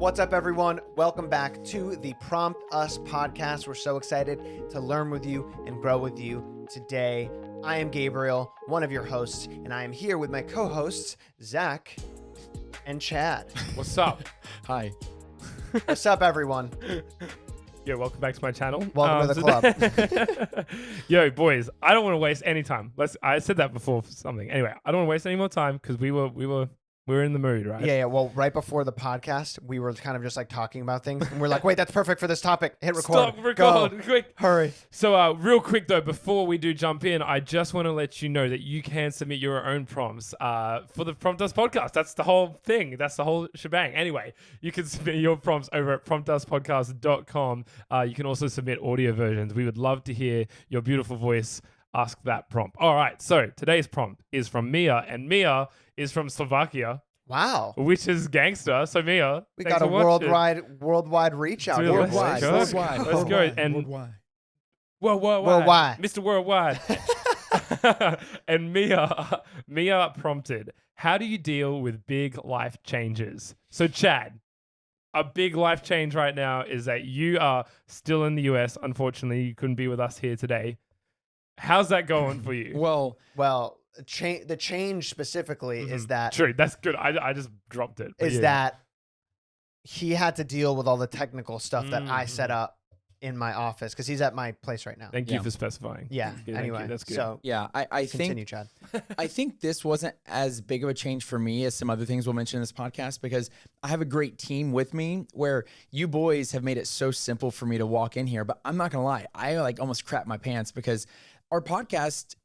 What's up, everyone? Welcome back to the Prompt Us podcast. We're so excited to learn with you and grow with you today. I am Gabriel, one of your hosts, and I am here with my co-hosts, Zach and Chad. What's up? Hi. What's up, everyone? Yo, welcome back to my channel. Welcome to the club. Yo, boys, I don't want to waste any time. I said that before for something. Anyway, I don't want to waste any more time because we were in the mood, right? Yeah. Well, right before the podcast, we were kind of just like talking about things, and we're like, "Wait, that's perfect for this topic. Hit record. Stop, record, Go. quick. Hurry." So, real quick though, before we do jump in, I just want to let you know that you can submit your own prompts for the Prompt Us podcast. That's the whole thing. That's the whole shebang. Anyway, you can submit your prompts over at promptuspodcast.com. You can also submit audio versions. We would love to hear your beautiful voice ask that prompt. All right. So today's prompt is from Mia, and Mia is from Slovakia. Wow. Which is gangster. So Mia, We thanks got a for watching. worldwide reach out Dude, here. let's boys. go. Let's go. And Worldwide. worldwide. Mr. Worldwide. And Mia prompted, how do you deal with big life changes? So Chad, a big life change right now is that you are still in the US. Unfortunately, you couldn't be with us here today. How's that going for you? Well, The change specifically is that True, that's good. I just dropped it. is that he had to deal with all the technical stuff that I set up in my office because he's at my place right now. Thank you for specifying. Yeah. Thank you, Anyway, that's good. So yeah, I continue, think Chad. I think this wasn't as big of a change for me as some other things we'll mention in this podcast because I have a great team with me where you boys have made it so simple for me to walk in here. But I'm not gonna lie, I almost crap my pants because our podcast,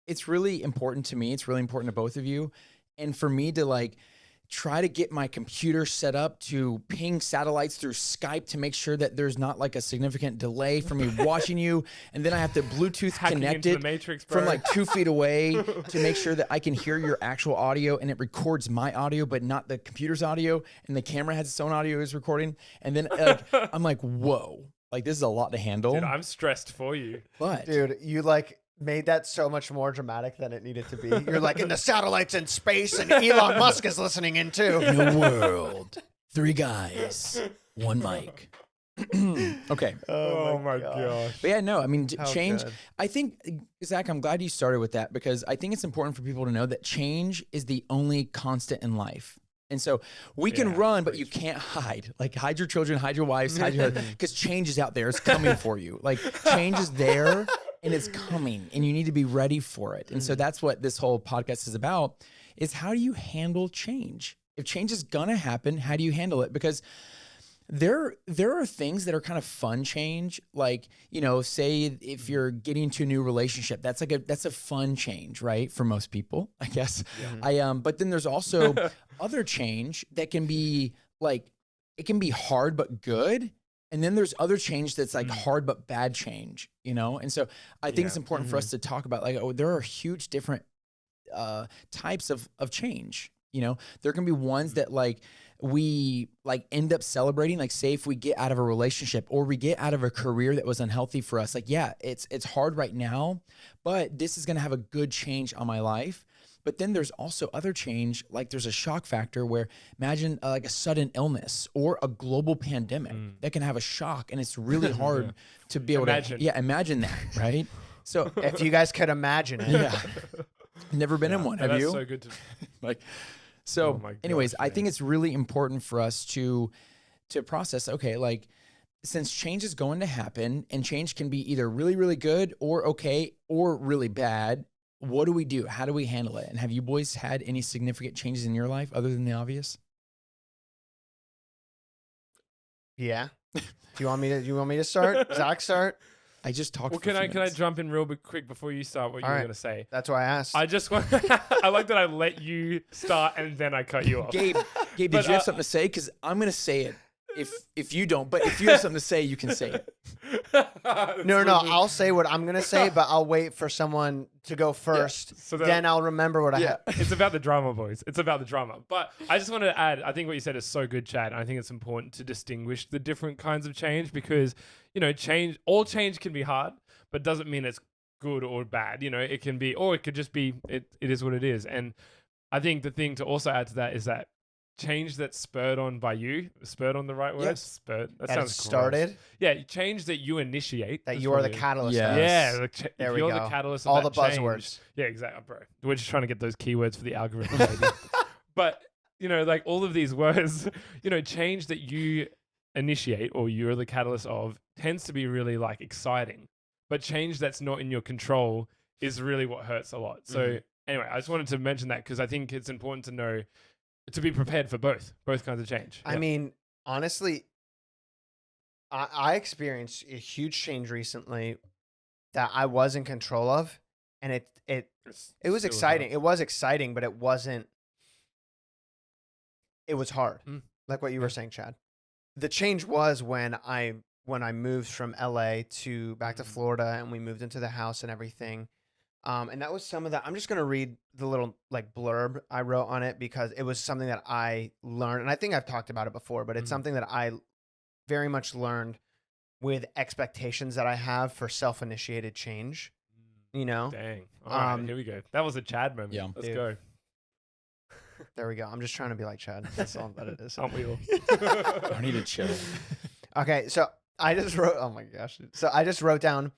it's really important to me. It's really important to both of you. And for me to try to get my computer set up to ping satellites through Skype to make sure that there's not a significant delay for me watching you. And then I have to Bluetooth connect it from 2 feet away to make sure that I can hear your actual audio and it records my audio, but not the computer's audio. And the camera has its own audio is recording. And then I'm like, whoa, this is a lot to handle. Dude, I'm stressed for you. But Dude, you made that so much more dramatic than it needed to be. You're and the satellite's in space and Elon Musk is listening in too. in a world, 3 guys, 1 mic. Okay. Oh my gosh. But yeah, no, I mean, How change. good. I think, Zach, I'm glad you started with that because I think it's important for people to know that change is the only constant in life. And so we can run, but you can't hide. Hide your children, hide your wives, hide your because change is out there. It's coming for you. Change is there and it's coming and you need to be ready for it. And so that's what this whole podcast is about is how do you handle change? If change is going to happen, how do you handle it? Because there are things that are kind of fun change. Say if you're getting into a new relationship, that's a fun change, right? For most people, I guess. Yeah. But then there's also other change that can be it can be hard but good. And then there's other change that's hard but bad change, And so I think it's important for us to talk about there are huge different types of change. There can be ones that we end up celebrating, say if we get out of a relationship or we get out of a career that was unhealthy for us, it's hard right now, but this is going to have a good change on my life. But then there's also other change, there's a shock factor where imagine a sudden illness or a global pandemic that can have a shock and it's really hard to be able to imagine that, right? So If you guys could imagine it. yeah, never been in one, have you? That's so good to So Oh my anyways, gosh, I think it's really important for us to process, okay, since change is going to happen and change can be either really, really good or okay or really bad, what do we do? How do we handle it? And have you boys had any significant changes in your life other than the obvious? Yeah. Do you want me to start? Zach, start? I just talked Well, for a few can I minutes. jump in real quick before you start what you were going to say? That's why I asked. I just want I like that I let you start and then I cut you off. Gabe, did But, you have something to say? Because I'm going to say it if you don't. But if you have something to say, you can say it. No. I'll say what I'm going to say, but I'll wait for someone to go first. So then I'll remember what I have. It's about the drama, boys. It's about the drama. But I just want to add, I think what you said is so good, Chad. I think it's important to distinguish the different kinds of change because, all change can be hard, but doesn't mean it's good or bad. It can be, or it could just be, it is what it is. And I think the thing to also add to that is that change that's spurred on by you. Spurred on the right word? Yes. Spurred. That That sounds it gross. started, Yeah, change that you initiate. that That's you are the probably- catalyst. Yes. of. Yeah, There if we you're go. the catalyst of All that the change- buzzwords. Yeah, exactly, bro. We're just trying to get those keywords for the algorithm, baby. But, like all of these words, change that you initiate or you're the catalyst of tends to be really like exciting. But change that's not in your control is really what hurts a lot. So anyway, I just wanted to mention that because I think it's important to know to be prepared for both kinds of change. I mean, honestly, I experienced a huge change recently that I was in control of, and it was exciting. It was exciting, but it wasn't. It was hard, like what you were saying, Chad. The change was when I moved from LA to back to Florida, and we moved into the house and everything. And that was some of that. I'm just gonna read the little like blurb I wrote on it because it was something that I learned, and I think I've talked about it before, but it's something that I very much learned with expectations that I have for self-initiated change. Dang. All right, here we go. That was a Chad moment. Yeah. Let's Dude. go. There we go. I'm just trying to be like Chad. That's all that it is. Aren't we all? I need to chill. Okay, so I just wrote. Oh my gosh! So I just wrote down.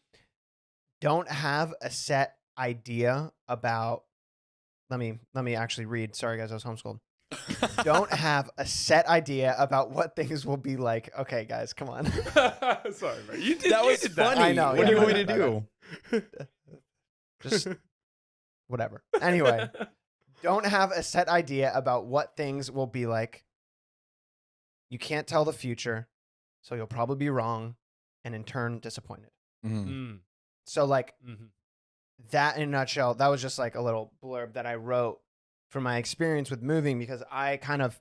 Don't have a set idea about. Let me actually read. Sorry guys, I was homeschooled. Don't have a set idea about what things will be like. Okay, guys, come on. Sorry, bro. You did That was did funny. I know, What yeah, do you want I me to know, do? Just whatever. Anyway, don't have a set idea about what things will be like. You can't tell the future, so you'll probably be wrong, and in turn, disappointed. So like that in a nutshell, that was just like a little blurb that I wrote from my experience with moving because I kind of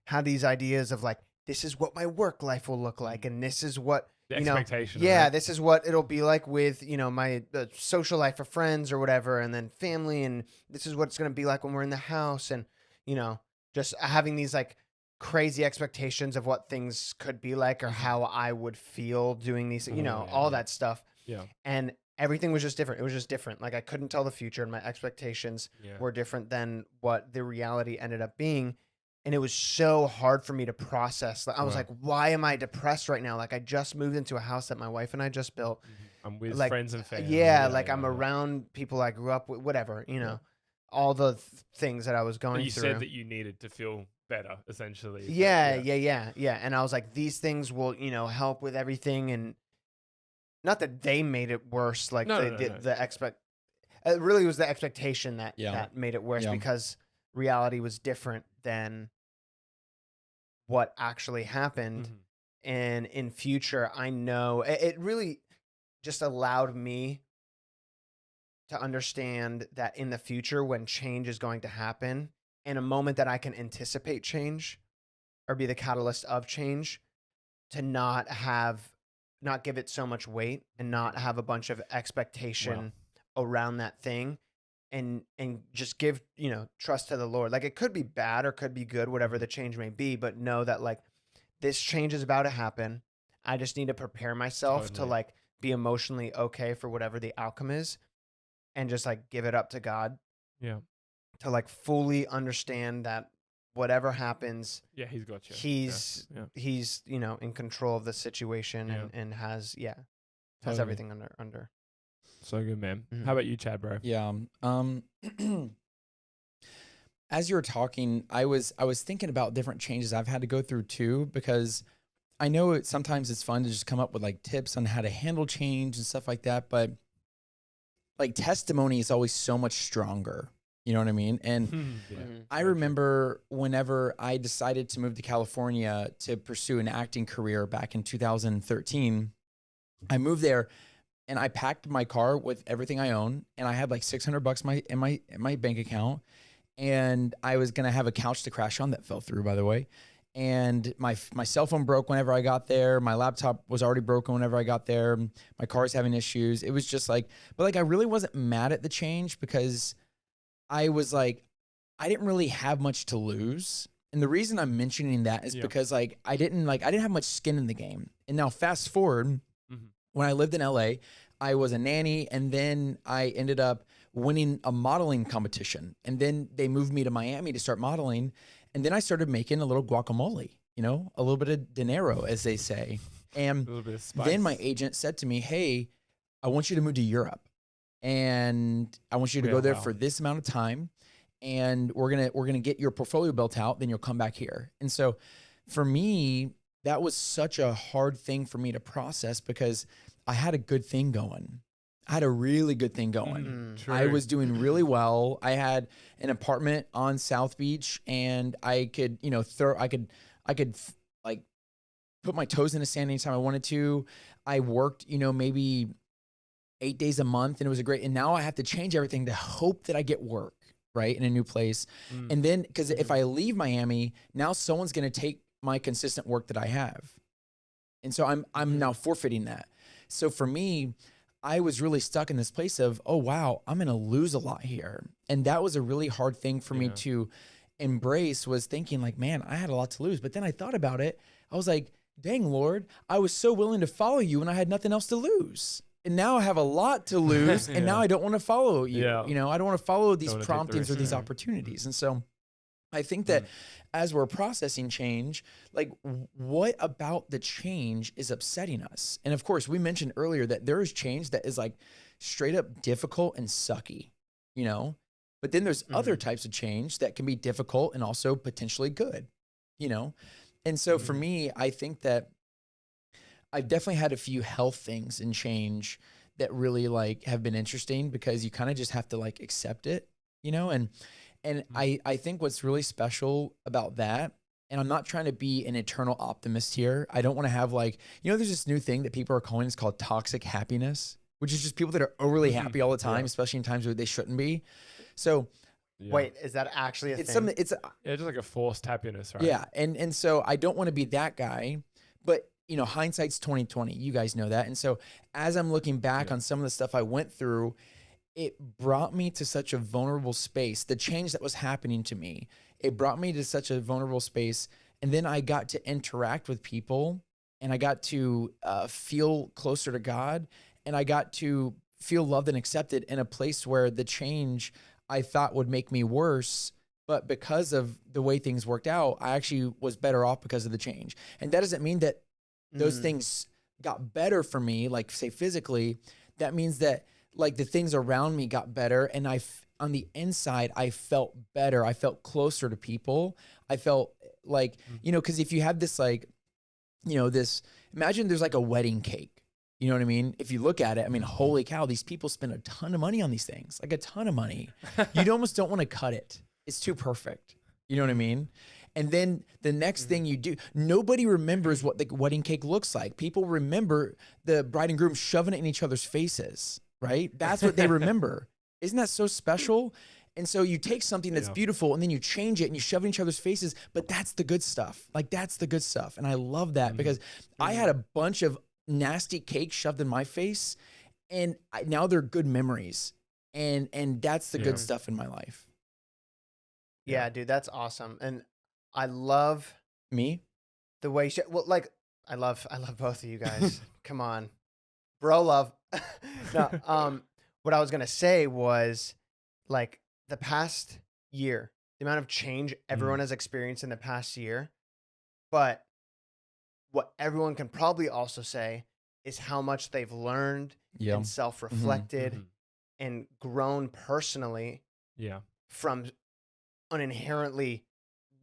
had these ideas of like, this is what my work life will look like, and this is what The expectation. yeah, right? this is what it'll be like with my social life of friends or whatever, and then family, and this is what it's gonna be like when we're in the house, and just having these like crazy expectations of what things could be like or how I would feel doing these, all that stuff. Yeah. And everything was just different. It was just different. Like I couldn't tell the future, and my expectations Yeah. were different than what the reality ended up being. And it was so hard for me to process. Like, I was Wow. like, why am I depressed right now? Like I just moved into a house that my wife and I just built. I'm with Like, friends and family. Yeah, like I'm around people I grew up with, whatever, all the things that I was going But you through. said that you needed to feel better, essentially. But Yeah. And I was like, these things will, help with everything. And not that they made it worse. Like No. it really was the expectation that made it worse Yeah. because reality was different than what actually happened. And in future, I know it really just allowed me to understand that in the future, when change is going to happen, in a moment that I can anticipate change or be the catalyst of change, to not give it so much weight and not have a bunch of expectation around that thing, and just give, trust to the Lord. Like it could be bad or could be good, whatever the change may be, but know that like this change is about to happen. I just need to prepare myself to like be emotionally okay for whatever the outcome is, and just like give it up to God. Yeah. To like fully understand that whatever happens, Yeah, he's got you. he's in control of the situation and has everything under. So good, man. Mhm. How about you, Chad, bro? Yeah. As you were talking, I was thinking about different changes I've had to go through too, because I know sometimes it's fun to just come up with like tips on how to handle change and stuff like that, but like testimony is always so much stronger. You know what I mean? And I remember whenever I decided to move to California to pursue an acting career back in 2013, I moved there and I packed my car with everything I own, and I had like $600 in my bank account, and I was gonna have a couch to crash on that fell through, by the way. And my cell phone broke whenever I got there. My laptop was already broken whenever I got there. My car's having issues. It was just like, but like I really wasn't mad at the change because I was like, I didn't really have much to lose. And the reason I'm mentioning that is because like I didn't have much skin in the game. And now fast forward, when I lived in LA, I was a nanny, and then I ended up winning a modeling competition. And then they moved me to Miami to start modeling. And then I started making a little guacamole, you know, a little bit of dinero, as they say. And A little bit of spice. then my agent said to me, hey, I want you to move to Europe and I want you to go there for this amount of time. And we're gonna get your portfolio built out, then you'll come back here. And so for me, that was such a hard thing for me to process because I had a good thing going. I had a really good thing going. I was doing really well. I had an apartment on South Beach and I could, you know, I could like put my toes in the sand anytime I wanted to. I worked, you know, maybe 8 days a month and it was and now I have to change everything to hope that I get work, right, in a new place. And then, because if I leave Miami, now someone's going to take my consistent work that I have. And so I'm now forfeiting that. So for me, I was really stuck in this place of, oh, wow, I'm going to lose a lot here. And that was a really hard thing for me to embrace, was thinking like, man, I had a lot to lose. But then I thought about it. I was like, dang, Lord, I was so willing to follow you and I had nothing else to lose. And now I have a lot to lose. And now I don't want to follow you. You know, I don't want to follow these promptings or these opportunities. And so I think that as we're processing change, like what about the change is upsetting us? And of course, we mentioned earlier that there is change that is like straight up difficult and sucky, you know, but then there's other types of change that can be difficult and also potentially good, you know? And so for me, I think that I've definitely had a few health things in change that really like have been interesting because you kind of just have to like accept it, you know? And I think what's really special about that, and I'm not trying to be an eternal optimist here. I don't want to have like, you know, there's this new thing that people are calling, it's called toxic happiness, which is just people that are overly happy all the time, especially in times where they shouldn't be. So wait, is that actually a thing? Something, it's just like a forced happiness, right? Yeah. And so I don't want to be that guy, but you know, hindsight's 20/20. You guys know that. And so as I'm looking back on some of the stuff I went through, it brought me to such a vulnerable space. The change that was happening to me, it brought me to such a vulnerable space. And then I got to interact with people and I got to feel closer to God. And I got to feel loved and accepted in a place where the change I thought would make me worse. But because of the way things worked out, I actually was better off because of the change. And that doesn't mean that those things got better for me, like say physically. That means that like the things around me got better. And on the inside, I felt better. I felt closer to people. I felt like, you know, cause if you have this, like, you know, imagine there's like a wedding cake, you know what I mean? If you look at it, I mean, holy cow, these people spend a ton of money on these things, like a ton of money. You almost don't want to cut it. It's too perfect. You know what I mean? And then the next thing you do, nobody remembers what the wedding cake looks like. People remember the bride and groom shoving it in each other's faces, right? That's what they remember. Isn't that so special? And so you take something that's beautiful and then you change it and you shove it in each other's faces, but that's the good stuff. Like that's the good stuff. And I love that because I had a bunch of nasty cake shoved in my face and now they're good memories. And that's the good stuff in my life. Yeah, dude, that's awesome. And I love me the way I love both of you guys. Come on, bro, love. No, what I was gonna say was like the past year, the amount of change everyone has experienced in the past year. But what everyone can probably also say is how much they've learned and self-reflected and grown personally. From an inherently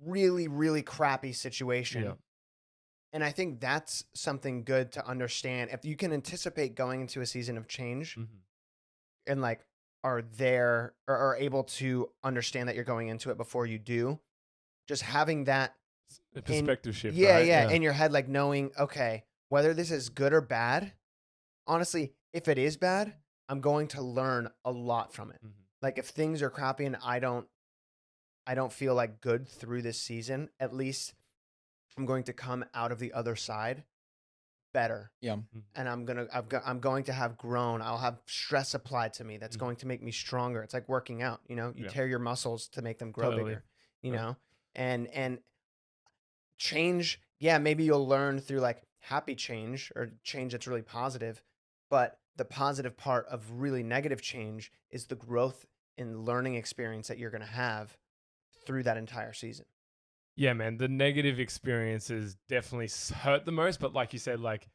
really, really crappy situation. And I think that's something good to understand. If you can anticipate going into a season of change and like are there or are able to understand that you're going into it before you do, just having that perspective shift. Yeah, in your head, like knowing, okay, whether this is good or bad, honestly, if it is bad, I'm going to learn a lot from it. Like if things are crappy and I don't feel like good through this season, at least I'm going to come out of the other side better. And I'm going to have grown. I'll have stress applied to me that's going to make me stronger. It's like working out, you know, you tear your muscles to make them grow bigger, you know, and change. Yeah. Maybe you'll learn through like happy change or change that's really positive, but the positive part of really negative change is the growth and learning experience that you're going to have through that entire season. yeah, man, the negative experiences definitely hurt the most. But like you said, like,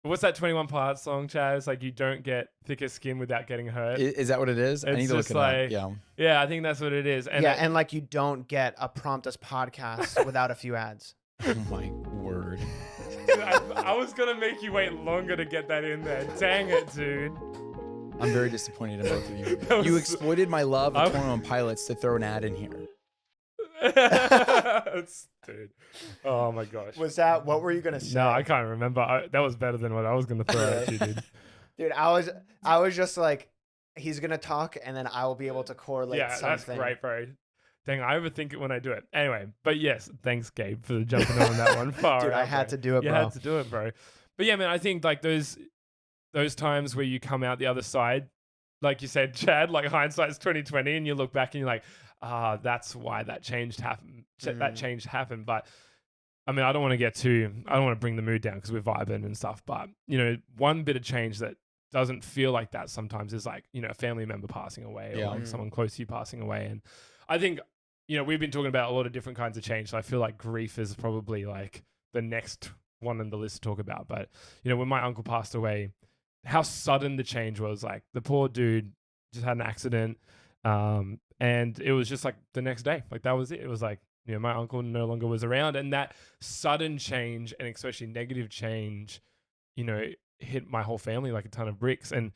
what's that 21 Pilots song, Chad? It's like you don't get thicker skin without getting hurt. Is that what it is? I need It's to look just it like, up. Yeah. yeah, I think that's what it is. And yeah, and like you don't get a Prompt Us podcast without a few ads. Oh my word. I was gonna make you wait longer to get that in there. Dang it, dude. I'm very disappointed in both of you. That You was- exploited my love of 21 Pilots to throw an ad in here. Dude. Oh my gosh. Was that what were you gonna say? No, I can't remember. That was better than what I was gonna throw at you, dude. Dude, I was just like, he's gonna talk and then I will be able to correlate Yeah, something. that's great, bro. Dang, I overthink it when I do it. Anyway, but yes, thanks, Gabe, for jumping on that one. Far Dude, I out, had bro. to do it, You bro. had to do it, bro. But yeah, man, I think like those times where you come out the other side, like you said, Chad, like hindsight's 2020, and you look back and you're like, that's why that change happened. That change happened. But I mean, I don't want to bring the mood down because we're vibing and stuff. But you know, one bit of change that doesn't feel like that sometimes is like, you know, a family member passing away or like someone close to you passing away. And I think, you know, we've been talking about a lot of different kinds of change. So I feel like grief is probably like the next one on the list to talk about. But, you know, when my uncle passed away, how sudden the change was. Like the poor dude just had an accident. And it was just like the next day, like that was it. It was like, you know, my uncle no longer was around, and that sudden change and especially negative change, you know, hit my whole family like a ton of bricks. And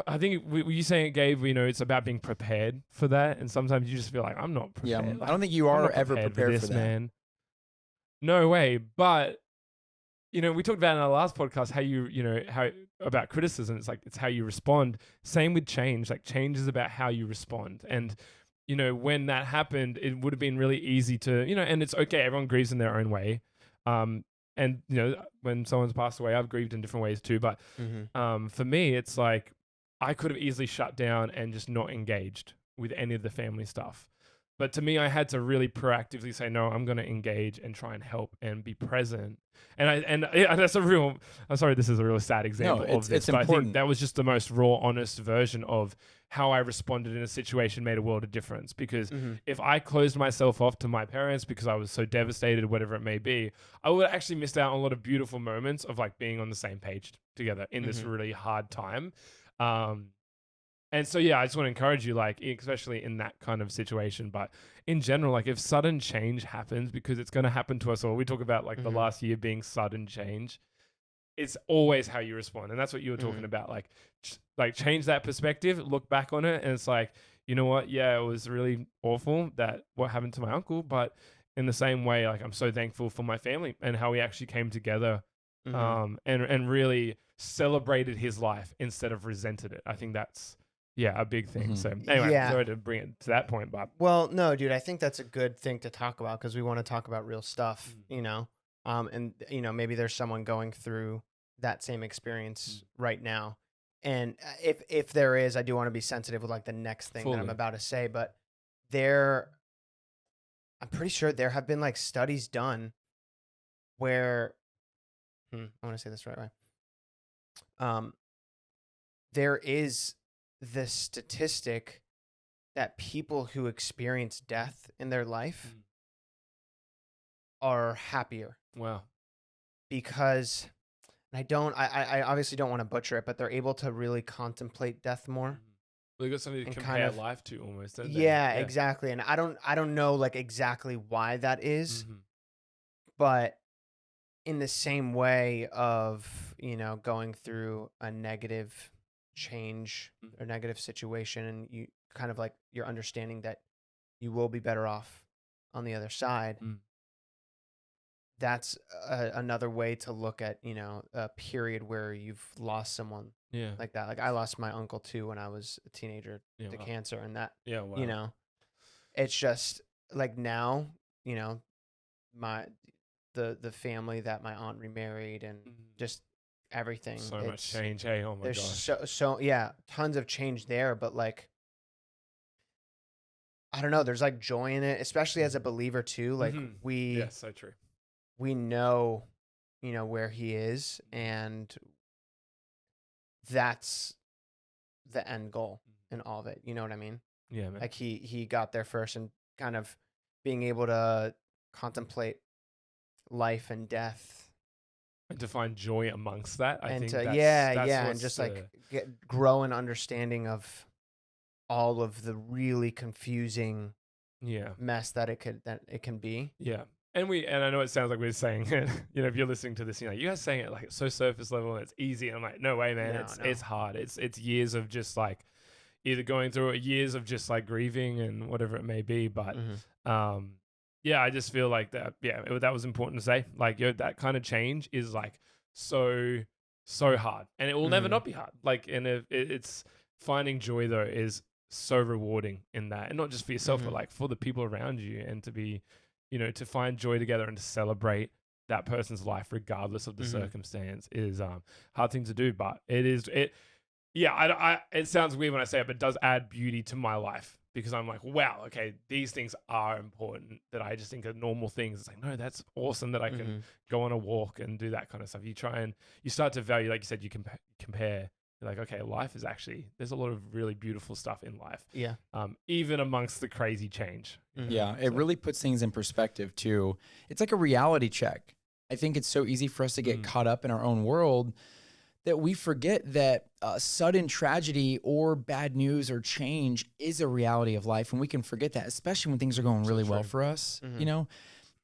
I think were you saying it, Gabe, you know, it's about being prepared for that. And sometimes you just feel like, I'm not prepared. Yeah, Like, I don't think you I'm are not ever prepared for that. man. No way. But, you know, we talked about in our last podcast how about criticism. It's like, it's how you respond. Same with change. Like change is about how you respond. And, you know, when that happened, it would have been really easy to, you know, and it's okay. Everyone grieves in their own way. And, you know, when someone's passed away, I've grieved in different ways too. But for me, it's like I could have easily shut down and just not engaged with any of the family stuff. But to me, I had to really proactively say, no, I'm going to engage and try and help and be present. And that's a real, I'm sorry, this is a real sad example of this. It's but important. I think that was just the most raw, honest version of how I responded in a situation made a world of difference. Because if I closed myself off to my parents because I was so devastated, whatever it may be, I would have actually missed out on a lot of beautiful moments of like being on the same page together in this really hard time. And so, yeah, I just want to encourage you, like, especially in that kind of situation, but in general, like if sudden change happens, because it's going to happen to us all. We talk about like the last year being sudden change. It's always how you respond. And that's what you were talking about. Like change that perspective, look back on it. And it's like, you know what? Yeah, it was really awful that what happened to my uncle. But in the same way, like I'm so thankful for my family and how we actually came together and really celebrated his life instead of resented it. I think that's, a big thing. So anyway, sorry to bring it to that point, but well, no, dude, I think that's a good thing to talk about because we want to talk about real stuff, you know, and you know, maybe there's someone going through that same experience right now. And if there is, I do want to be sensitive with like the next thing that I'm about to say, but I'm pretty sure there have been like studies done where, I want to say this the right way. There is the statistic that people who experience death in their life are happier. wow. Because I obviously don't want to butcher it, but they're able to really contemplate death more. Well, you got something to And compare kind of- life to almost, don't they? Yeah, exactly. And I don't know like exactly why that is, but in the same way of, you know, going through a negative change or negative situation, and you kind of like you're understanding that you will be better off on the other side. That's another way to look at, you know, a period where you've lost someone like that. Like I lost my uncle too when I was a teenager to cancer, and that, you know, it's just like now, you know, the family that my aunt remarried and just everything. So much change. Hey, oh my there's gosh. so tons of change there, but like I don't know, there's like joy in it, especially as a believer too. Like So true. we know, you know, where he is, and that's the end goal in all of it. You know what I mean? Yeah, man. Like he got there first, and kind of being able to contemplate life and death, And to find joy amongst that, I think to that's and what's just the- like grow an understanding of all of the really confusing yeah. mess that it can be. Yeah. And I know it sounds like we're saying it, if you're listening to this, you guys saying it like it's so surface level and it's easy. And I'm like, no way, man. No, It's hard. It's years of just like either going through it, years of just like grieving and whatever it may be. But yeah, I just feel like that. Yeah, that was important to say. Like, that kind of change is like so hard, and it will never not be hard. Like, and it's finding joy though is so rewarding in that, and not just for yourself, but like for the people around you, and to be, to find joy together and to celebrate that person's life regardless of the circumstance is hard thing to do, but it sounds weird when I say it, but it does add beauty to my life, because I'm like, wow, okay, these things are important that I just think are normal things. It's like, no, that's awesome that I can go on a walk and do that kind of stuff. You start to value, like you said, you compare. You're like, okay, life is there's a lot of really beautiful stuff in life. Yeah. Even amongst the crazy change. Yeah, it really puts things in perspective too. It's like a reality check. I think it's so easy for us to get caught up in our own world that we forget that sudden tragedy or bad news or change is a reality of life. And we can forget that, especially when things are going really well for us, And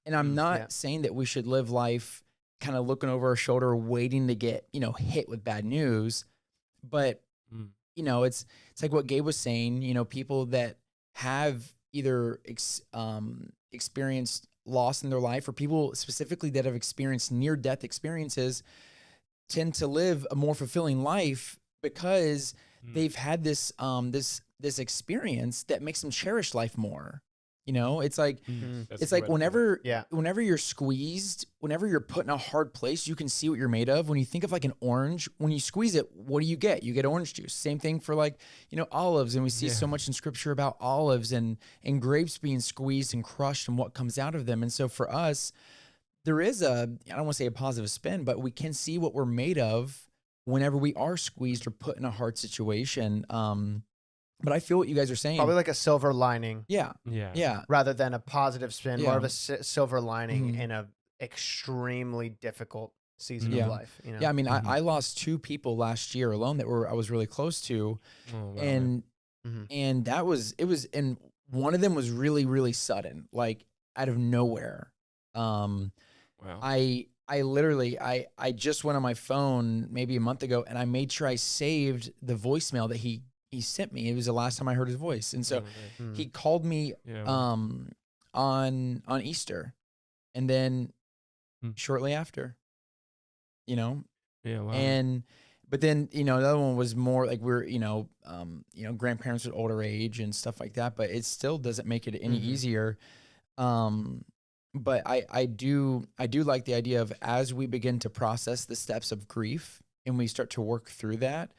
I'm not saying that we should live life kind of looking over our shoulder, waiting to get, hit with bad news. But, it's like what Gabe was saying, people that have either experienced loss in their life, or people specifically that have experienced near-death experiences, tend to live a more fulfilling life because they've had this experience that makes them cherish life more. It's like whenever you're squeezed, whenever you're put in a hard place, you can see what you're made of. When you think of like an orange, when you squeeze it, what do you get? You get orange juice. Same thing for olives. And we see so much in scripture about olives and grapes being squeezed and crushed and what comes out of them. And so for us, there is I don't want to say a positive spin, but we can see what we're made of whenever we are squeezed or put in a hard situation. But I feel what you guys are saying. Probably like a silver lining. Yeah. Rather than a positive spin, more of a silver lining in a extremely difficult season of life. Yeah, I mean, I lost 2 people last year alone that I was really close to, and and one of them was really, really sudden, like out of nowhere. Wow. I literally just went on my phone maybe a month ago, and I made sure I saved the voicemail that he sent me. It was the last time I heard his voice. And so he called me on Easter, and then shortly after, Wow. But then, the other one was more like we're, grandparents at older age and stuff like that, but it still doesn't make it any easier. But I do like the idea of, as we begin to process the steps of grief and we start to work through that,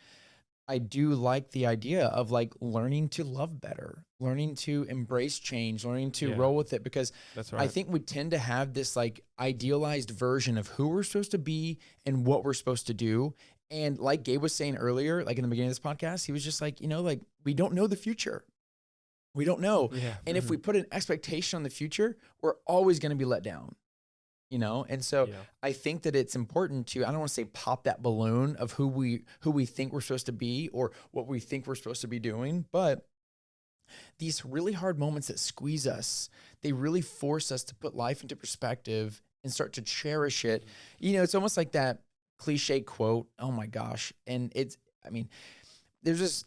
I do like the idea of like learning to love better, learning to embrace change, learning to roll with it, because that's right. I think we tend to have this like idealized version of who we're supposed to be and what we're supposed to do. And like Gabe was saying earlier, like in the beginning of this podcast, he was just like, like we don't know the future. We don't know. Yeah. And if we put an expectation on the future, we're always going to be let down. And so I think that it's important to, I don't want to say pop that balloon of who we think we're supposed to be or what we think we're supposed to be doing, but these really hard moments that squeeze us, they really force us to put life into perspective and start to cherish it. It's almost like that cliche quote. Oh my gosh. And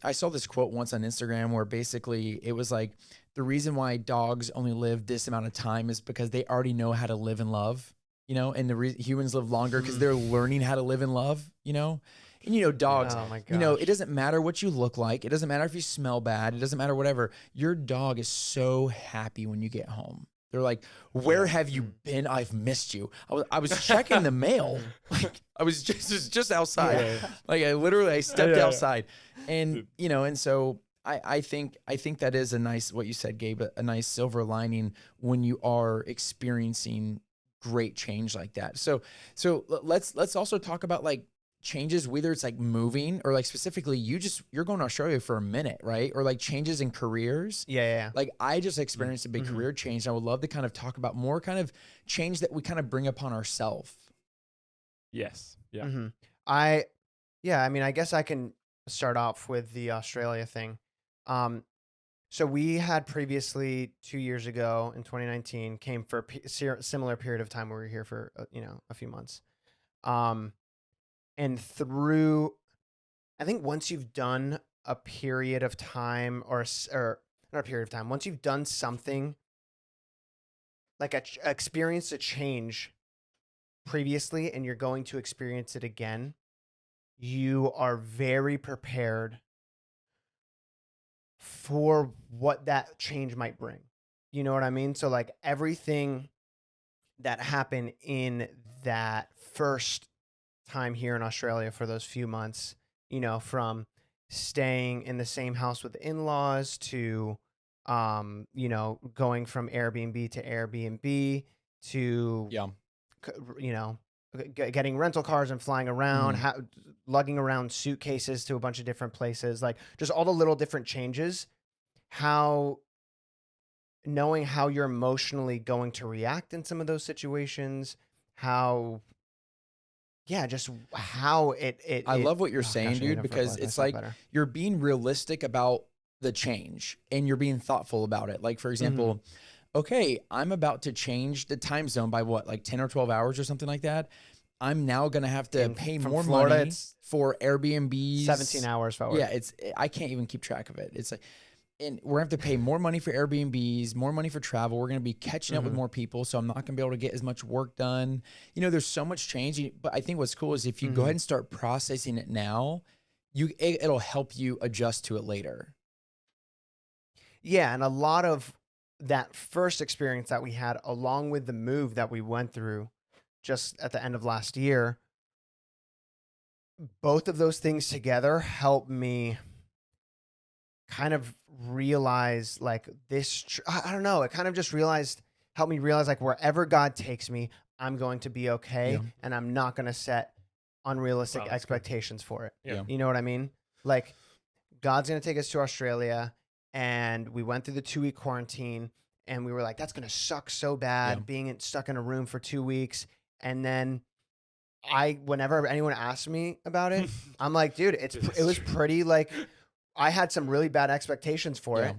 I saw this quote once on Instagram where basically it was like, the reason why dogs only live this amount of time is because they already know how to live and love, and humans live longer because they're learning how to live and love, and dogs, oh my gosh. It doesn't matter what you look like. It doesn't matter if you smell bad. It doesn't matter whatever. Your dog is so happy when you get home. They're like, where have you been? I've missed you. I was checking the mail. Like I was just outside. Yeah. Like I stepped outside, and and so I think that is a nice, what you said, Gabe, a nice silver lining when you are experiencing great change like that. So let's also talk about like changes, whether it's like moving or like specifically you're going to Australia for a minute, right? Or like changes in careers. Yeah. Like I just experienced a big career change. And I would love to kind of talk about more kind of change that we kind of bring upon ourselves. Yes. Yeah. I mean, I guess I can start off with the Australia thing. So we had previously 2 years ago in 2019 came for a similar period of time where we were here for a few months. And through, I think once you've done a period of time or not a period of time, once you've done something like experienced a change previously and you're going to experience it again, you are very prepared for what that change might bring. You know what I mean? So like everything that happened in that first time here in Australia for those few months, from staying in the same house with the in-laws to, going from Airbnb to Airbnb to, getting rental cars and flying around, lugging around suitcases to a bunch of different places, like just all the little different changes, knowing how you're emotionally going to react in some of those situations, I love what you're saying, dude, because it's like you're being realistic about the change and you're being thoughtful about it. Like, for example, okay, I'm about to change the time zone by what, like 10 or 12 hours or something like that. I'm now going to have to pay more Florida, money for Airbnbs. 17 hours forward. Yeah, I can't even keep track of it. It's like, and we're going to have to pay more money for Airbnbs, more money for travel. We're going to be catching up with more people, so I'm not going to be able to get as much work done. There's so much change. But I think what's cool is if you go ahead and start processing it now, it'll help you adjust to it later. Yeah, and a lot of that first experience that we had, along with the move that we went through just at the end of last year, both of those things together helped me kind of realize like this, I don't know, it kind of just helped me realize like wherever God takes me, I'm going to be okay, and I'm not going to set unrealistic expectations for it. Yeah. You know what I mean? Like God's going to take us to Australia, and we went through the 2-week quarantine, and we were like, that's going to suck so bad being stuck in a room for 2 weeks. And then whenever anyone asked me about it, I'm like, dude, it was pretty like, I had some really bad expectations for it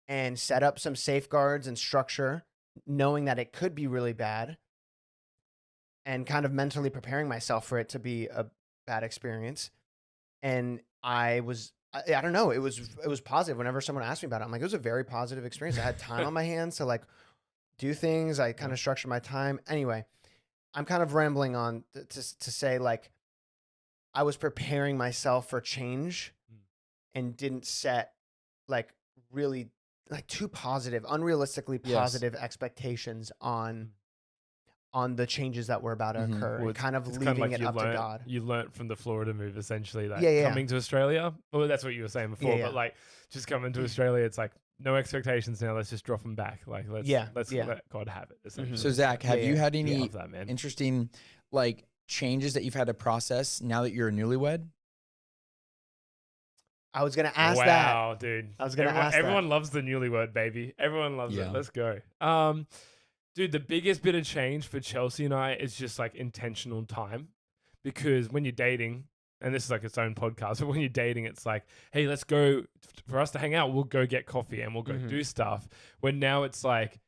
and set up some safeguards and structure, knowing that it could be really bad and kind of mentally preparing myself for it to be a bad experience. And I don't know, it was positive. Whenever someone asked me about it, I'm like, it was a very positive experience. I had time on my hands to like do things. I kind of structured my time. Anyway, I'm kind of rambling on to say like, I was preparing myself for change and didn't set like really like too positive, unrealistically positive expommunications on the changes that were about to occur, and kind of leaving it up to God. You learnt from the Florida move, essentially, that Yeah. coming to Australia, well, that's what you were saying before, but like just coming to Australia, it's like no expectations now. Let's just drop them back. Like let's let God have it. Essentially. So Zach, have you had any love that, man. interesting like changes that you've had to process now that you're a newlywed? I was gonna ask that. Wow, dude. I was gonna ask that. Everyone loves the newlywed, baby. Everyone loves it. Let's go. Dude, the biggest bit of change for Chelsea and I is just like intentional time, because when you're dating, and this is like its own podcast, but when you're dating, it's like, hey, let's go, for us to hang out, we'll go get coffee and we'll go do stuff. When now it's like,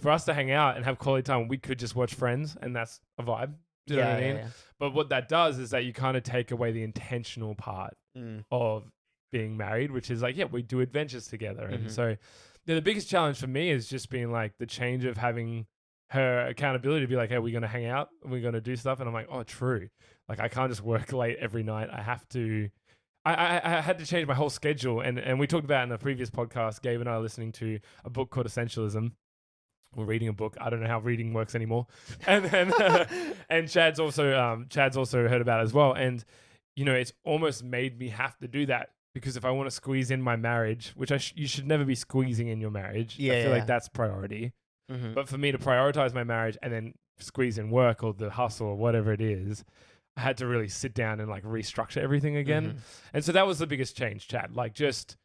for us to hang out and have quality time, we could just watch Friends, and that's a vibe. Do you know what I mean? Yeah. But what that does is that you kind of take away the intentional part of being married, which is like, we do adventures together. And so the biggest challenge for me is just being like the change of having her accountability to be like, hey, we're going to hang out, we're going to do stuff. And I'm like, oh, true. Like, I can't just work late every night. I have to, I had to change my whole schedule. And we talked about in a previous podcast, Gabe and I are listening to a book called Essentialism. We're reading a book. I don't know how reading works anymore. And then, and Chad's also heard about it as well. And, it's almost made me have to do that, because if I want to squeeze in my marriage, which you should never be squeezing in your marriage. I feel like that's priority. But for me to prioritize my marriage and then squeeze in work or the hustle or whatever it is, I had to really sit down and like restructure everything again. And so that was the biggest change, Chad. Like just,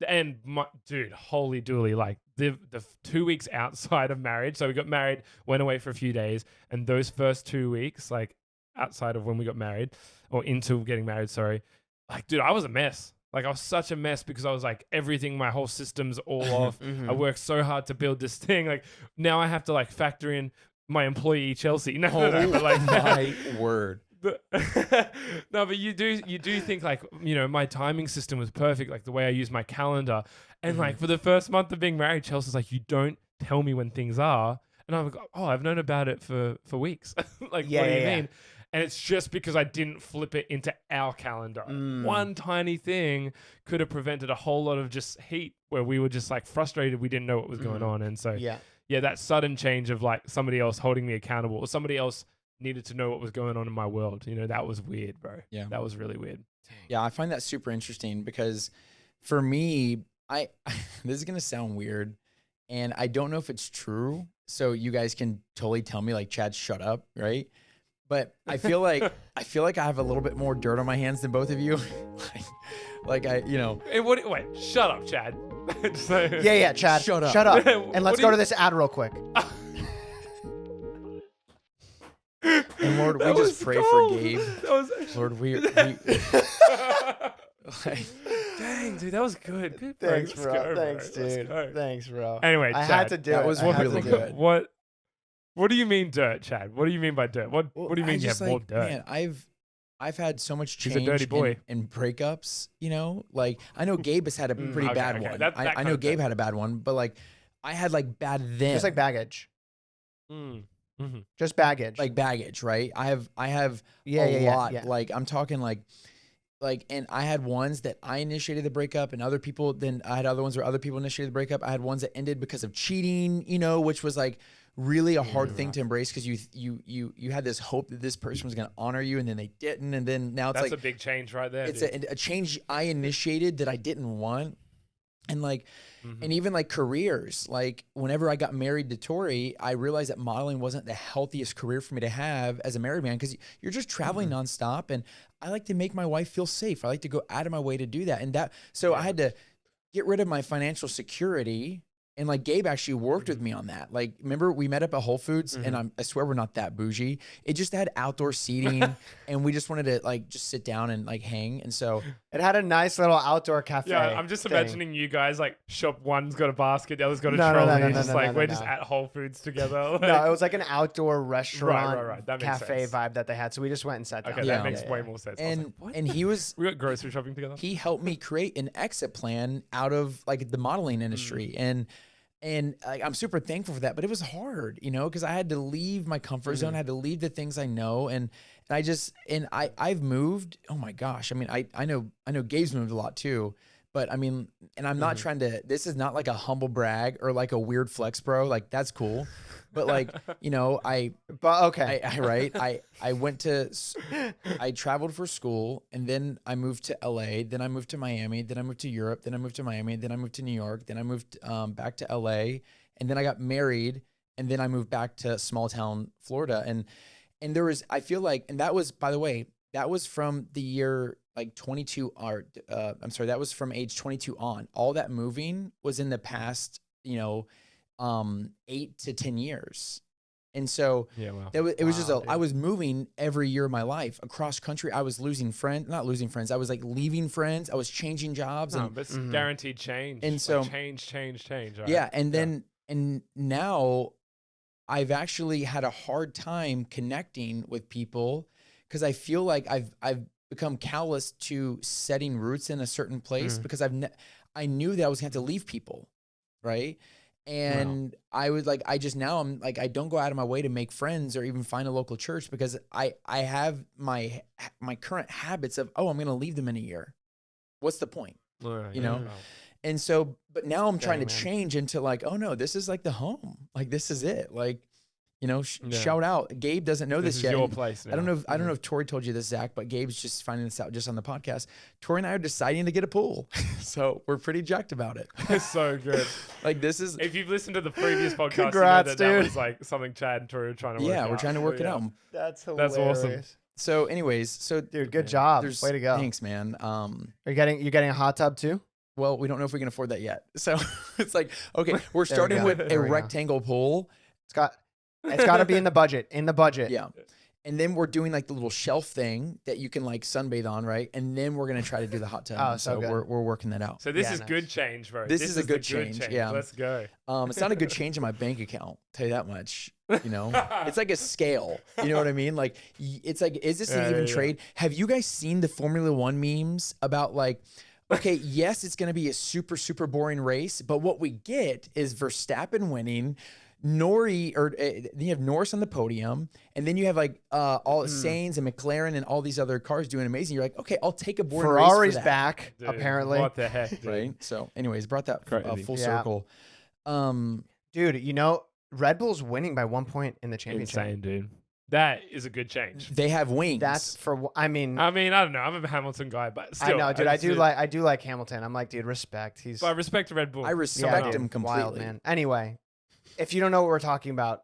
and dude, holy dooly, like the 2 weeks outside of marriage. So we got married, went away for a few days. And those first 2 weeks, like outside of when we got married or into getting married, sorry, like, dude, I was a mess. Like I was such a mess because I was like everything, my whole system's all off. I worked so hard to build this thing. Like now I have to like factor in my employee Chelsea. No, but like my word. No, but you do think like, you know, my timing system was perfect, like the way I use my calendar. And like for the first month of being married, Chelsea's like, you don't tell me when things are. And I'm like, oh, I've known about it for weeks. Like, what do you mean? And it's just because I didn't flip it into our calendar. One tiny thing could have prevented a whole lot of just heat where we were just like frustrated. We didn't know what was going on. And so, yeah, that sudden change of like somebody else holding me accountable or somebody else needed to know what was going on in my world. You know, that was weird, bro. Yeah. That was really weird. Yeah, I find that super interesting because for me, this is going to sound weird and I don't know if it's true. So you guys can totally tell me like, Chad, shut up, right? But I feel like I have a little bit more dirt on my hands than both of you. like I, you know. Hey, wait, shut up, Chad. Yeah, Chad. Shut up. And let's go to this ad real quick. And Lord, we just pray for Gabe. Lord, we like, dang, dude, that was good. Good Thanks, bro. Thanks, dude. Thanks, bro. Anyway, I Chad, had to do that it. was really good. What do you mean dirt, Chad? What do you mean by dirt? What do you mean you have more dirt? Man, I've had so much change. He's a dirty boy. In breakups, you know? Like, I know Gabe has had a pretty bad one. I know Gabe had a bad one, but like, I had like bad then. Just like baggage. Just baggage. Like baggage, right? I have a lot. Yeah. Like, I'm talking like, and I had ones that I initiated the breakup and other people, then I had other ones where other people initiated the breakup. I had ones that ended because of cheating, you know, which was like really a hard thing to embrace because you had this hope that this person was going to honor you and then they didn't. And then now it's that's a big change right there. It's a change I initiated that I didn't want. And like, and even like careers, like whenever I got married to Tori, I realized that modeling wasn't the healthiest career for me to have as a married man because you're just traveling nonstop. And I like to make my wife feel safe. I like to go out of my way to do that. And so I had to get rid of my financial security. And like Gabe actually worked with me on that. Like, remember we met up at Whole Foods and I swear we're not that bougie. It just had outdoor seating and we just wanted to like just sit down and like hang. And so it had a nice little outdoor cafe. Yeah, I'm just imagining you guys like shop. One's got a basket, the other's got a trolley. We're just at Whole Foods together. Like, no, it was like an outdoor restaurant right. That cafe makes sense. vibe that they had. So we just went and sat down. Okay, that makes way more sense. And he was we went grocery shopping together. He helped me create an exit plan out of like the modeling industry. And I'm super thankful for that, but it was hard, you know, because I had to leave my comfort zone. I had to leave the things I know. And I've moved. Oh my gosh. I mean, I know Gabe's moved a lot too, but I mean, and I'm not trying to, this is not like a humble brag or like a weird flex, bro. Like that's cool. But like, you know, I traveled for school and then I moved to LA, then I moved to Miami, then I moved to Europe, then I moved to Miami, then I moved to New York, then I moved back to LA, and then I got married, and then I moved back to small town Florida. And there was, I feel like, and that was, by the way, that was from the year like 22 that was from age 22 on. All that moving was in the past, you know, 8 to 10 years. And so it was just, I was moving every year of my life across country. I was not losing friends. I was like leaving friends. I was changing jobs. But it's guaranteed change. And so like change. Right? Yeah. And now I've actually had a hard time connecting with people because I feel like I've become callous to setting roots in a certain place because I knew that I was going to have to leave people. Right. And I was like, I'm like, I don't go out of my way to make friends or even find a local church because I have my current habits of, I'm going to leave them in a year. What's the point? You know? And so, but now I'm trying to change into like, oh no, this is like the home. Like, this is it. Like, you know, shout out. Gabe doesn't know this yet. This is your place now. I don't know if Tori told you this, Zach, but Gabe's just finding this out just on the podcast. Tori and I are deciding to get a pool. So we're pretty jacked about it. It's so good. Like this is... If you've listened to the previous podcast, congrats, you know that was like something Chad and Tori were trying to work out. Yeah, we're trying to work it out. That's hilarious. That's awesome. So anyways, Dude, good job. there's Way to go. thanks, man. Are you getting a hot tub too? Well, we don't know if we can afford that yet. So it's like, okay, we're There we starting go. with There a we go. rectangle pool. It's got to be in the budget. In the budget. Yeah. And then we're doing like the little shelf thing that you can like sunbathe on, right? And then we're gonna try to do the hot tub. Oh, so good. we're working that out. So this Yeah, is nice. good change, bro. This is a the good change, yeah. Let's go. It's not a good change in my bank account. Tell you that much. You know, it's like a scale. You know what I mean? Like, it's like, is this an even trade? Have you guys seen the Formula One memes about like, okay, yes, it's gonna be a super, super boring race, but what we get is Verstappen winning. Then you have Norris on the podium, and then you have like all Sainz and McLaren and all these other cars doing amazing. You're like, okay, I'll take a boring race Ferrari's for that. back, Dude, apparently. What the heck, dude? Right. So, anyways, brought that Crazy. full Yeah. circle. Dude, you know, Red Bull's winning by 1 point in the championship. Insane, dude. That is a good change. They have wings. That's I mean, I don't know. I'm a Hamilton guy, but still. I know, dude. I just- do like Hamilton. I'm like, dude, respect. He's But I respect Red Bull. I yeah, respect dude, him completely. wild, man. Anyway, if you don't know what we're talking about,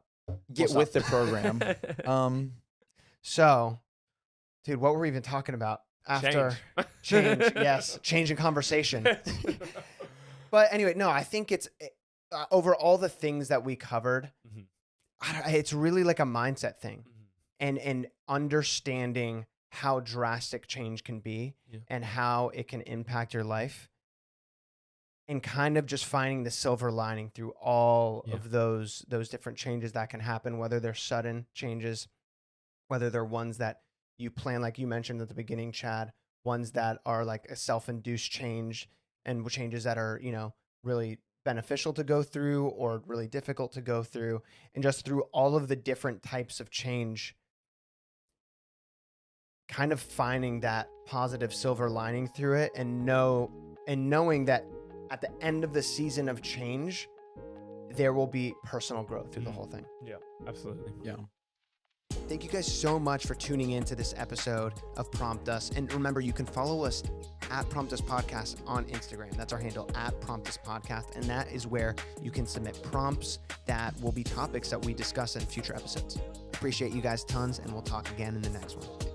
Get what's with up? the program. So, dude, what were we even talking about after change? Yes, change in conversation. But anyway, no, I think it's over all the things that we covered. Mhm. It's really like a mindset thing, and understanding how drastic change can be and how it can impact your life, and kind of just finding the silver lining through all of those different changes that can happen, whether they're sudden changes, whether they're ones that you plan, like you mentioned at the beginning, Chad, ones that are like a self-induced change, and changes that are, you know, really beneficial to go through or really difficult to go through, and just through all of the different types of change, kind of finding that positive silver lining through it, and knowing that at the end of the season of change, there will be personal growth through the whole thing. Yeah, absolutely. Yeah. Thank you guys so much for tuning in to this episode of Prompt Us. And remember, you can follow us at Prompt Us Podcast on Instagram. That's our handle, at Prompt Us Podcast. And that is where you can submit prompts that will be topics that we discuss in future episodes. Appreciate you guys tons, and we'll talk again in the next one.